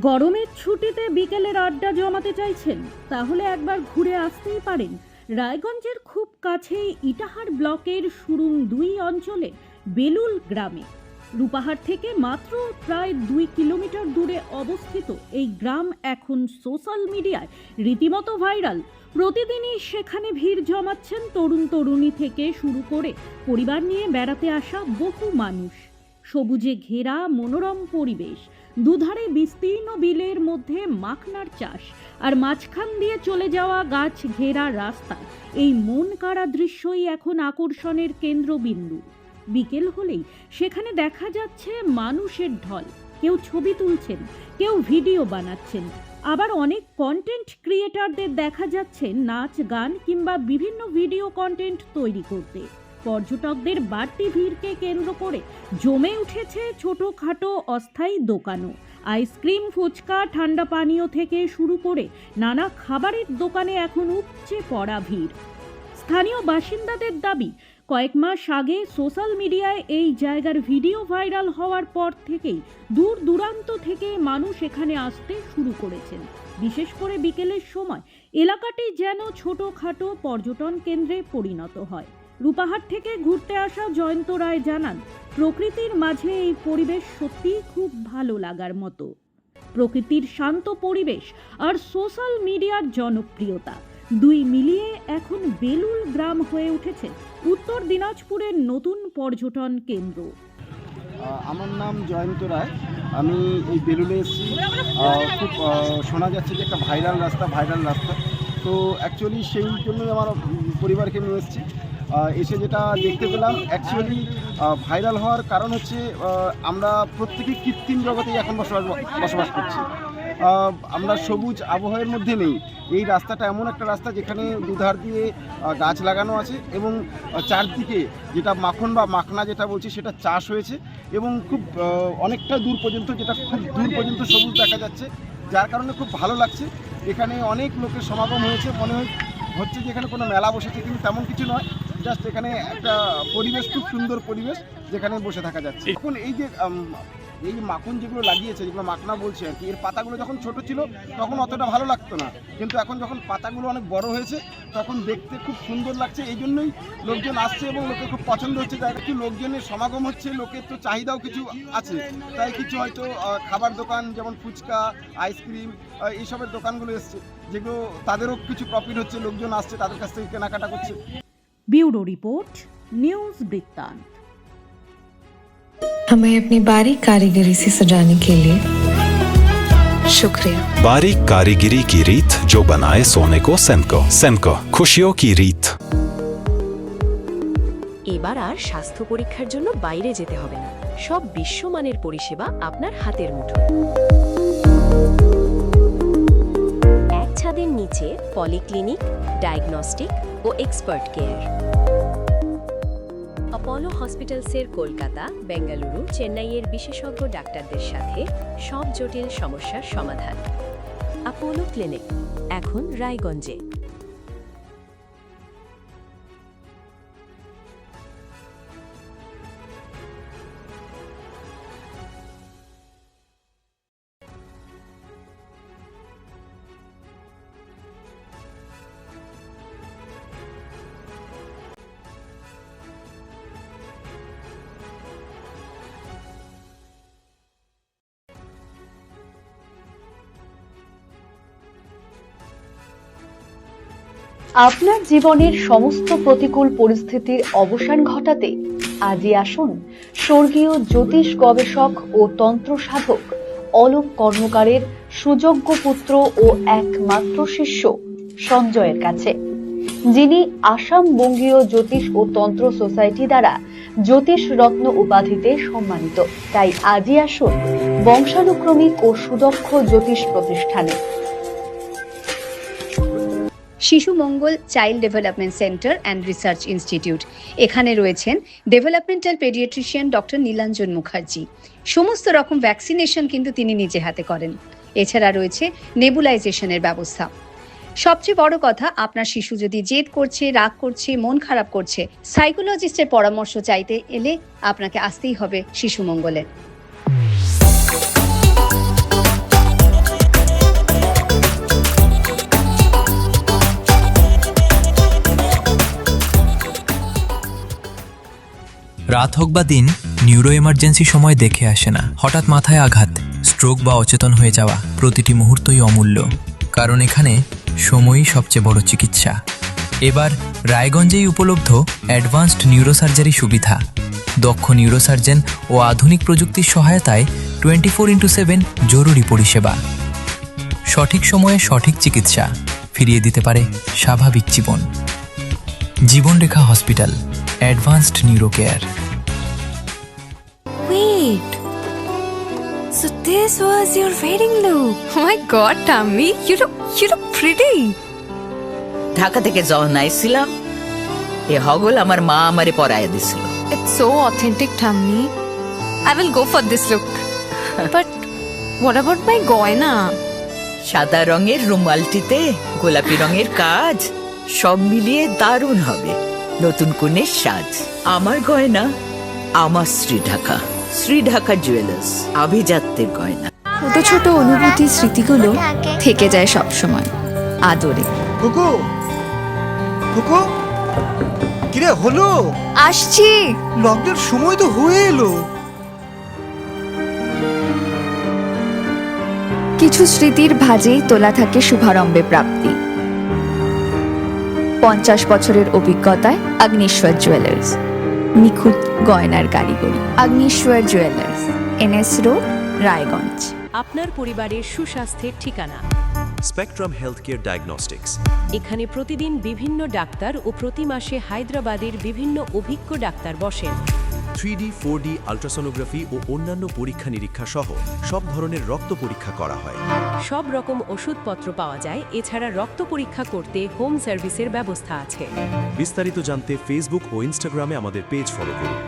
গরমের ছুটিতে বিকেলের আড্ডা জমাতে চাইছেন? তাহলে একবার ঘুরে আসতেই পারেন রায়গঞ্জের খুব কাছেই ইটাহার ব্লকের সুরুং ২ অঞ্চলে বেলুল গ্রামে। রূপাহাট থেকে মাত্র প্রায় ২ কিলোমিটার দূরে অবস্থিত এই গ্রাম এখন সোশ্যাল মিডিয়ায় রীতিমতো ভাইরাল। প্রতিদিনই সেখানে ভিড় জমাচ্ছেন তরুণ তরুণী থেকে শুরু করে পরিবার নিয়ে বেড়াতে আসা বহু মানুষ। সবুজে ঘেরা মনোরম পরিবেশ, দুধারে বিস্তীর্ণ বিলের মধ্যে মাখনার চাষ আর মাঝখান দিয়ে চলে যাওয়া গাছ ঘেরা রাস্তা, এই মন কাড়া দৃশ্যই এখন আকর্ষণের কেন্দ্রবিন্দু। বিকেল হলেই সেখানে দেখা যাচ্ছে মানুষের ঢল। কেউ ছবি তুলছেন, কেউ ভিডিও বানাচ্ছেন, আবার অনেক কন্টেন্ট ক্রিয়েটরদের দেখা যাচ্ছে নাচ গান কিংবা বিভিন্ন ভিডিও কন্টেন্ট তৈরি করতে। পর্যটকদের বাড়তি ভিড়কে কেন্দ্র করে জমে উঠেছে ছোটখাটো অস্থায়ী দোকানও। আইসক্রিম, ফুচকা, ঠান্ডা পানীয় থেকে শুরু করে নানা খাবারের দোকানে এখন উপচে পড়া ভিড়। স্থানীয় বাসিন্দাদের দাবি, কয়েক মাস আগে সোশ্যাল মিডিয়ায় এই জায়গার ভিডিও ভাইরাল হওয়ার পর থেকেই দূর দূরান্ত থেকে মানুষ এখানে আসতে শুরু করেছেন। বিশেষ করে বিকেলের সময় এলাকাটি যেন ছোটখাটো পর্যটন কেন্দ্রে পরিণত হয়। রূপাহাট থেকে ঘুরতে আসা জয়ন্ত রায় জানান, প্রকৃতির মাঝে এই পরিবেশ সত্যিই খুব ভালো লাগার মতো। প্রকৃতির শান্ত পরিবেশ আর সোশ্যাল মিডিয়ার জনপ্রিয়তা দুই মিলিয়ে এখন বেলুল গ্রাম হয়ে উঠেছে উত্তর দিনাজপুরের নতুন পর্যটন কেন্দ্র। আমার নাম জয়ন্ত রায়। আমি এই বেলুলে এসেছি। খুব শোনা যাচ্ছে যে একটা ভাইরাল রাস্তা। তো অ্যাকচুয়ালি সেই জন্যই আমার পরিবারকে নিয়ে এসেছি। এসে যেটা দেখতে পেলাম, অ্যাকচুয়ালি ভাইরাল হওয়ার কারণ হচ্ছে আমরা প্রত্যেকেই কৃত্রিম জগতেই এখন বসবাস করছি। আমরা সবুজ আবহাওয়ার মধ্যে নেই। এই রাস্তাটা এমন একটা রাস্তা যেখানে দুধার দিয়ে গাছ লাগানো আছে এবং চারদিকে যেটা মাখন বা মাখনা যেটা বলছি সেটা চাষ হয়েছে এবং খুব অনেকটা দূর পর্যন্ত, যেটা খুব দূর পর্যন্ত সবুজ দেখা যাচ্ছে, যার কারণে খুব ভালো লাগছে। এখানে অনেক লোকের সমাগম হয়েছে, মনে হচ্ছে যে এখানে কোনো মেলা বসেছে, কিন্তু তেমন কিছু নয়। জাস্ট এখানে একটা পরিবেশ, খুব সুন্দর পরিবেশ যেখানে বসে থাকা যাচ্ছে। এখন এই যে এই মাখন যেগুলো লাগিয়েছে, যেগুলো মাখনা বলছে আর কি, এর পাতাগুলো যখন ছোট ছিল তখন অতটা ভালো লাগতো না, কিন্তু এখন যখন পাতাগুলো অনেক বড় হয়েছে তখন দেখতে খুব সুন্দর লাগছে। এই জন্যই লোকজন আসছে এবং লোকের খুব পছন্দ হচ্ছে জায়গা। কিছু লোকজনের সমাগম হচ্ছে, লোকের তো চাহিদাও কিছু আছে, তাই কিছু হয়তো খাবার দোকান যেমন ফুচকা, আইসক্রিম, এইসবের দোকানগুলো এসছে, যেগুলো তাদেরও কিছু প্রফিট হচ্ছে, লোকজন আসছে তাদের কাছ থেকে কেনাকাটা করছে। ब्यूरो रिपोर्ट, न्यूज़ वृत्तांत। हमें अपनी बारीक कारीगरी से सजाने के लिए शुक्रिया। बारीक कारीगरी की रीत जो बनाए सोने को सेनको खुशियों की रीत। এবার আর স্বাস্থ্য পরীক্ষার জন্য বাইরে যেতে হবে না, সব বিশ্বমানের পরিষেবা আপনার হাতের মুঠোয়। এক ছাদের নিচে পলিক্লিনিক, ডায়াগনস্টিক ও এক্সপার্ট কেয়ার। অপোলো হসপিটালসের কলকাতা, বেঙ্গালুরু, চেন্নাইয়ের বিশেষজ্ঞ ডাক্তারদের সাথে সব জটিল সমস্যার সমাধান। অপোলো ক্লিনিক এখন রায়গঞ্জে। আপনার জীবনের সমস্ত প্রতিকূল পরিস্থিতির অবসান ঘটাতে আজই আসুন স্বর্গীয় জ্যোতিষ গবেষক ও তন্ত্র সাধক অলোক কর্মকারের সুযোগ্য পুত্র ও একমাত্র শিষ্য সঞ্জয়ের কাছে, যিনি আসাম বঙ্গীয় জ্যোতিষ ও তন্ত্র সোসাইটি দ্বারা জ্যোতিষ রত্ন উপাধিতে সম্মানিত। তাই আজই আসুন বংশানুক্রমিক ও সুদক্ষ জ্যোতিষ প্রতিষ্ঠানে। Shishu Mangal child development centre and research institute. এখানে রয়েছেন developmental paediatrician doctor Nilanjan Mukherjee. সমস্ত রকম ভ্যাকসিনেশন কিন্তু তিনি নিজে হাতে করেন। এছাড়া রয়েছে নেবুলাইজেশনের ব্যবস্থা। সবচেয়ে বড় কথা, আপনার শিশু যদি জেদ করছে, রাগ করছে, মন খারাপ করছে, সাইকোলজিস্টের পরামর্শ চাইতে এলে আপনাকে আসতেই হবে শিশু মঙ্গলে। রাত হোক বা দিন, নিউরো এমার্জেন্সি সময় দেখে আসে না। হঠাৎ মাথায় আঘাত, স্ট্রোক বা অচেতন হয়ে যাওয়া, প্রতিটি মুহূর্তই অমূল্য, কারণ এখানে সময়ই সবচেয়ে বড় চিকিৎসা। এবার রায়গঞ্জেই উপলব্ধ অ্যাডভান্সড নিউরোসার্জারি সুবিধা। দক্ষ নিউরোসার্জন ও আধুনিক প্রযুক্তির সহায়তায় 24x7 জরুরি পরিষেবা। সঠিক সময়ে সঠিক চিকিৎসা ফিরিয়ে দিতে পারে স্বাভাবিক জীবন। Jibanrekha hospital, advanced neuro care. Wait. So this was your wedding look. Oh my god, Tammy, you look pretty. Dhaka থেকে যখন আইছিলাম, এ হগল আমার মা আমারে পরাইয়া দিছিল। It's so authentic, Tammy. I will go for this look. But what about my goina? সাদা রঙের রুমালটিতে গোলাপি রঙের কাজ, সব মিলিয়ে দারুণ হবে। নতুন কনের সাজ। আমার গয়না, আমার শ্রী ঢাকা জুয়েলার্স, আভিজাত্যের গয়না। ছোট ছোট অনুভূতি, স্মৃতিগুলো থেকে যায় সব সময় আদরে। কুকু কুকু, কিরে হলো? আসছি। লকডাউন সময় তো হয়ে এলো। কিছু স্মৃতির ভাজেই তোলা থাকে শুভারম্ভে প্রাপ্তি। 50 বছরের অভিজ্ঞতায় আগ্নেশ্বর জুয়েলার্স, নিখুঁত গয়নার কারিগরি। Agneshwar jewellers, NS road, Raiganj. আপনার পরিবারের সুস্বাস্থ্যের ঠিকানা। Spectrum healthcare diagnostics. এখানে প্রতিদিন বিভিন্ন ডাক্তার ও প্রতি মাসে হায়দ্রাবাদের বিভিন্ন অভিজ্ঞ ডাক্তার বসেন। 3D, 4D আল্ট্রাসোনোগ্রাফি ও অন্যান্য পরীক্ষা নিরীক্ষা সহ সব ধরনের রক্ত পরীক্ষা করা হয়। সব রকম ওষুধপত্র পাওয়া যায়। এছাড়া রক্ত পরীক্ষা করতে হোম সার্ভিসের ব্যবস্থা আছে। বিস্তারিত জানতে ফেসবুক ও ইনস্টাগ্রামে আমাদের পেজ ফলো করুন।